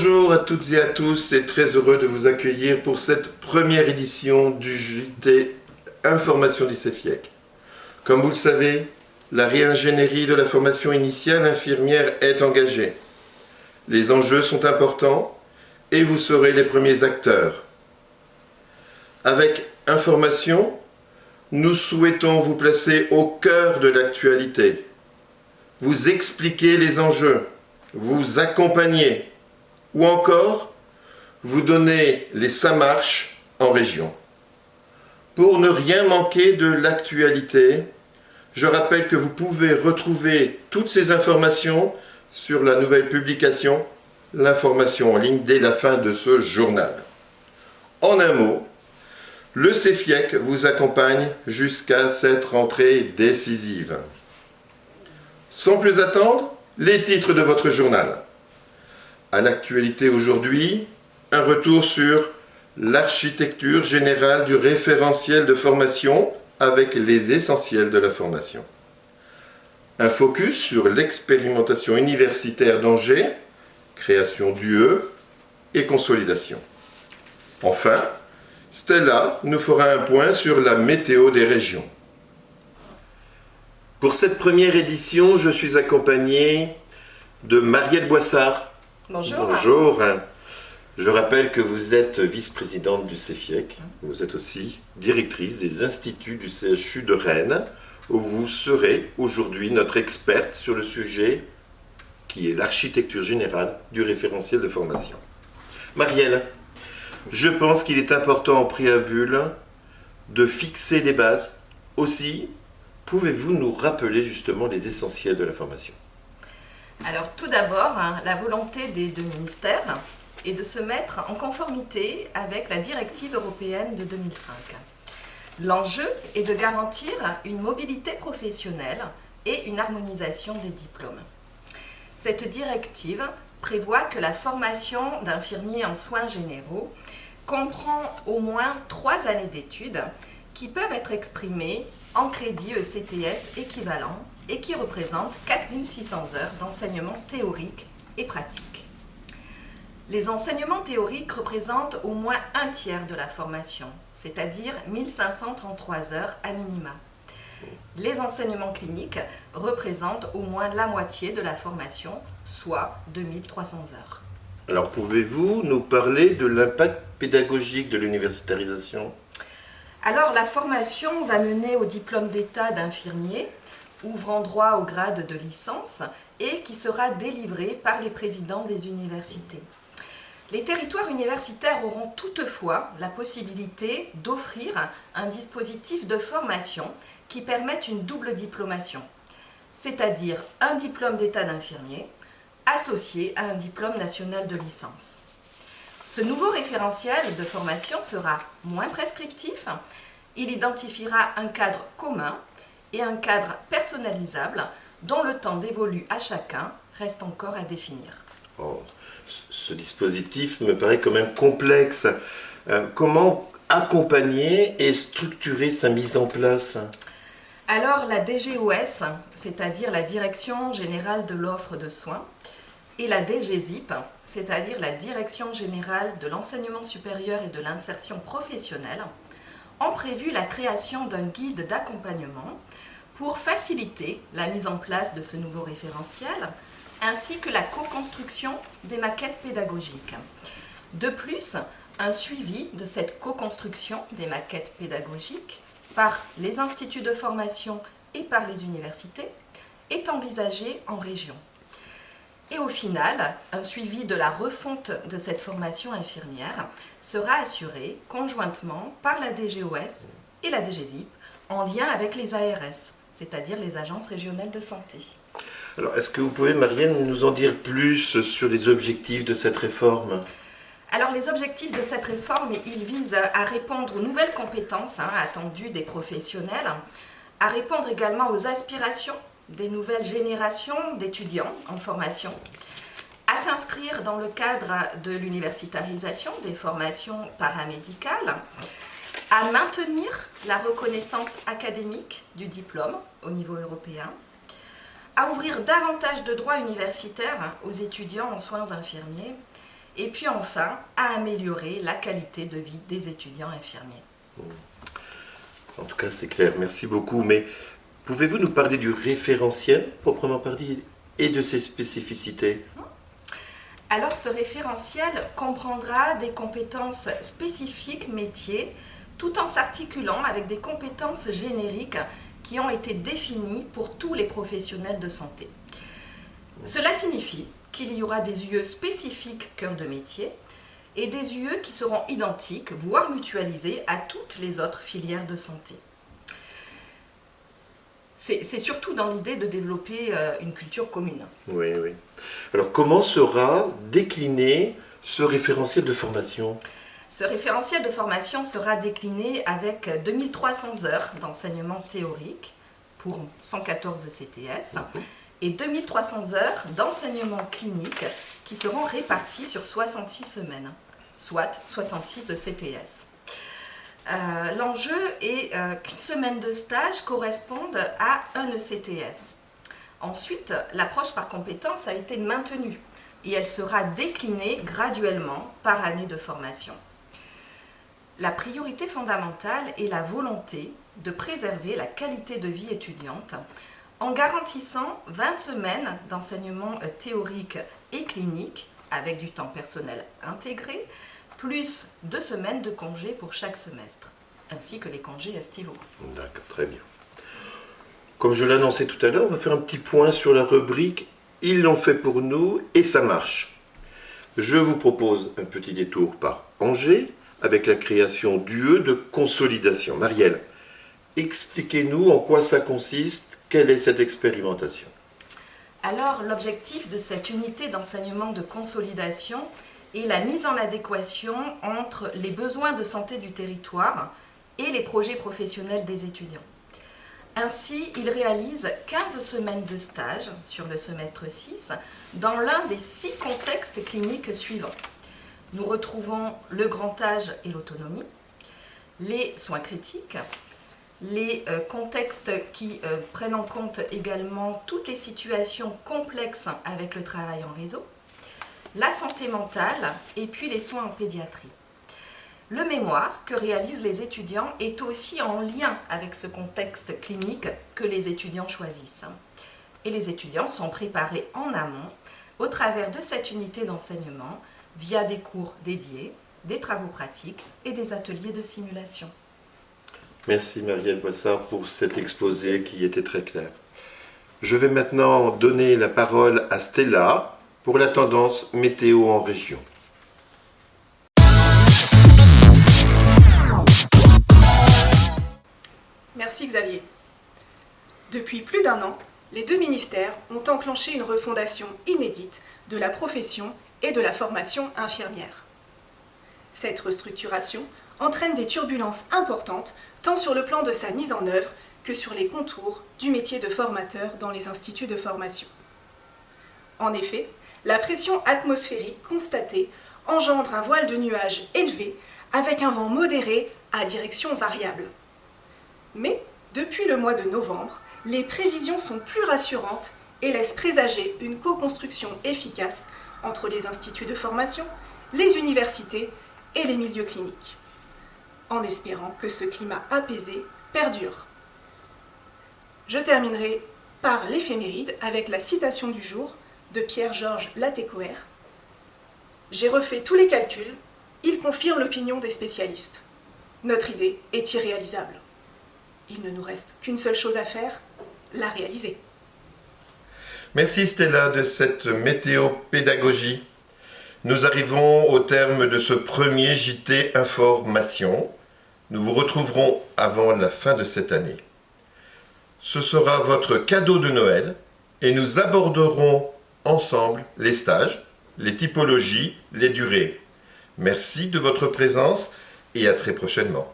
Bonjour à toutes et à tous et très heureux de vous accueillir pour cette première édition du JT Information du CEFIEC. Comme vous le savez, la réingénierie de la formation initiale infirmière est engagée. Les enjeux sont importants et vous serez les premiers acteurs. Avec Information, nous souhaitons vous placer au cœur de l'actualité, vous expliquer les enjeux, vous accompagner ou encore vous donner les ça marche en région. Pour ne rien manquer de l'actualité, je rappelle que vous pouvez retrouver toutes ces informations sur la nouvelle publication L'information en ligne dès la fin de ce journal. En un mot, le CEFIEC vous accompagne jusqu'à cette rentrée décisive. Sans plus attendre, les titres de votre journal. À l'actualité aujourd'hui, un retour sur l'architecture générale du référentiel de formation avec les essentiels de la formation. Un focus sur l'expérimentation universitaire d'Angers, création d'UE et consolidation. Enfin, Stella nous fera un point sur la météo des régions. Pour cette première édition, je suis accompagné de Marielle Boissard. Bonjour. Bonjour. Je rappelle que vous êtes vice-présidente du CEFIEC. Vous êtes aussi directrice des instituts du CHU de Rennes, où vous serez aujourd'hui notre experte sur le sujet qui est l'architecture générale du référentiel de formation. Marielle, je pense qu'il est important en préambule de fixer des bases. Aussi, pouvez-vous nous rappeler justement les essentiels de la formation ? Alors tout d'abord, la volonté des deux ministères est de se mettre en conformité avec la directive européenne de 2005. L'enjeu est de garantir une mobilité professionnelle et une harmonisation des diplômes. Cette directive prévoit que la formation d'infirmiers en soins généraux comprend au moins 3 années d'études qui peuvent être exprimées en crédits ECTS équivalents et qui représentent 4600 heures d'enseignement théorique et pratique. Les enseignements théoriques représentent au moins un tiers de la formation, c'est-à-dire 1533 heures à minima. Les enseignements cliniques représentent au moins la moitié de la formation, soit 2300 heures. Alors pouvez-vous nous parler de l'impact pédagogique de l'universitarisation ? Alors la formation va mener au diplôme d'état d'infirmier, ouvrant droit au grade de licence et qui sera délivré par les présidents des universités. Les territoires universitaires auront toutefois la possibilité d'offrir un dispositif de formation qui permette une double diplomation, c'est-à-dire un diplôme d'état d'infirmier associé à un diplôme national de licence. Ce nouveau référentiel de formation sera moins prescriptif, il identifiera un cadre commun et un cadre personnalisable dont le temps dévolu à chacun reste encore à définir. Oh, ce dispositif me paraît quand même complexe. Comment accompagner et structurer sa mise en place ? Alors la DGOS, c'est-à-dire la Direction Générale de l'Offre de Soins, et la DGZIP, c'est-à-dire la Direction Générale de l'Enseignement Supérieur et de l'Insertion Professionnelle, ont prévu la création d'un guide d'accompagnement pour faciliter la mise en place de ce nouveau référentiel, ainsi que la co-construction des maquettes pédagogiques. De plus, un suivi de cette co-construction des maquettes pédagogiques par les instituts de formation et par les universités est envisagé en région. Et au final, un suivi de la refonte de cette formation infirmière sera assuré conjointement par la DGOS et la DGZIP en lien avec les ARS, c'est-à-dire les agences régionales de santé. Alors, est-ce que vous pouvez, Marielle, nous en dire plus sur les objectifs de cette réforme ? Alors, les objectifs de cette réforme, ils visent à répondre aux nouvelles compétences attendues des professionnels, à répondre également aux aspirations des nouvelles générations d'étudiants en formation, à s'inscrire dans le cadre de l'universitarisation des formations paramédicales, à maintenir la reconnaissance académique du diplôme au niveau européen, à ouvrir davantage de droits universitaires aux étudiants en soins infirmiers et puis enfin à améliorer la qualité de vie des étudiants infirmiers. En tout cas, c'est clair, merci beaucoup. Mais pouvez-vous nous parler du référentiel, proprement parlé, et de ses spécificités? Alors ce référentiel comprendra des compétences spécifiques métiers, tout en s'articulant avec des compétences génériques qui ont été définies pour tous les professionnels de santé. Cela signifie qu'il y aura des UE spécifiques cœur de métier et des UE qui seront identiques, voire mutualisés à toutes les autres filières de santé. C'est surtout dans l'idée de développer une culture commune. Oui, oui. Alors, comment sera décliné ce référentiel de formation? Ce référentiel de formation sera décliné avec 2300 heures d'enseignement théorique pour 114 CTS et 2300 heures d'enseignement clinique qui seront réparties sur 66 semaines, soit 66 CTS. L'enjeu est qu'une semaine de stage corresponde à un ECTS. Ensuite, l'approche par compétences a été maintenue et elle sera déclinée graduellement par année de formation. La priorité fondamentale est la volonté de préserver la qualité de vie étudiante en garantissant 20 semaines d'enseignement théorique et clinique avec du temps personnel intégré, plus 2 semaines de congés pour chaque semestre, ainsi que les congés estivaux. D'accord, très bien. Comme je l'annonçais tout à l'heure, on va faire un petit point sur la rubrique « Ils l'ont fait pour nous et ça marche ». Je vous propose un petit détour par Angers avec la création d'UE de consolidation. Marielle, expliquez-nous en quoi ça consiste, quelle est cette expérimentation? Alors, l'objectif de cette unité d'enseignement de consolidation est la mise en adéquation entre les besoins de santé du territoire et les projets professionnels des étudiants. Ainsi, il réalise 15 semaines de stage sur le semestre 6 dans l'un des 6 contextes cliniques suivants. Nous retrouvons le grand âge et l'autonomie, les soins critiques, les contextes qui prennent en compte également toutes les situations complexes avec le travail en réseau, la santé mentale et puis les soins en pédiatrie. Le mémoire que réalisent les étudiants est aussi en lien avec ce contexte clinique que les étudiants choisissent. Et les étudiants sont préparés en amont au travers de cette unité d'enseignement via des cours dédiés, des travaux pratiques et des ateliers de simulation. Merci Marielle Boissard pour cet exposé qui était très clair. Je vais maintenant donner la parole à Stella pour la tendance météo en région. Merci Xavier. Depuis plus d'1 an, les 2 ministères ont enclenché une refondation inédite de la profession et de la formation infirmière. Cette restructuration entraîne des turbulences importantes tant sur le plan de sa mise en œuvre que sur les contours du métier de formateur dans les instituts de formation. En effet, la pression atmosphérique constatée engendre un voile de nuages élevé avec un vent modéré à direction variable. Mais, depuis le mois de novembre, les prévisions sont plus rassurantes et laissent présager une co-construction efficace entre les instituts de formation, les universités et les milieux cliniques, en espérant que ce climat apaisé perdure. Je terminerai par l'éphéméride avec la citation du jour de Pierre-Georges Latécoère. « J'ai refait tous les calculs, ils confirment l'opinion des spécialistes. Notre idée est irréalisable. Il ne nous reste qu'une seule chose à faire, la réaliser. » Merci Stella de cette météo-pédagogie. Nous arrivons au terme de ce premier JT Information. Nous vous retrouverons avant la fin de cette année. Ce sera votre cadeau de Noël et nous aborderons ensemble les stages, les typologies, les durées. Merci de votre présence et à très prochainement.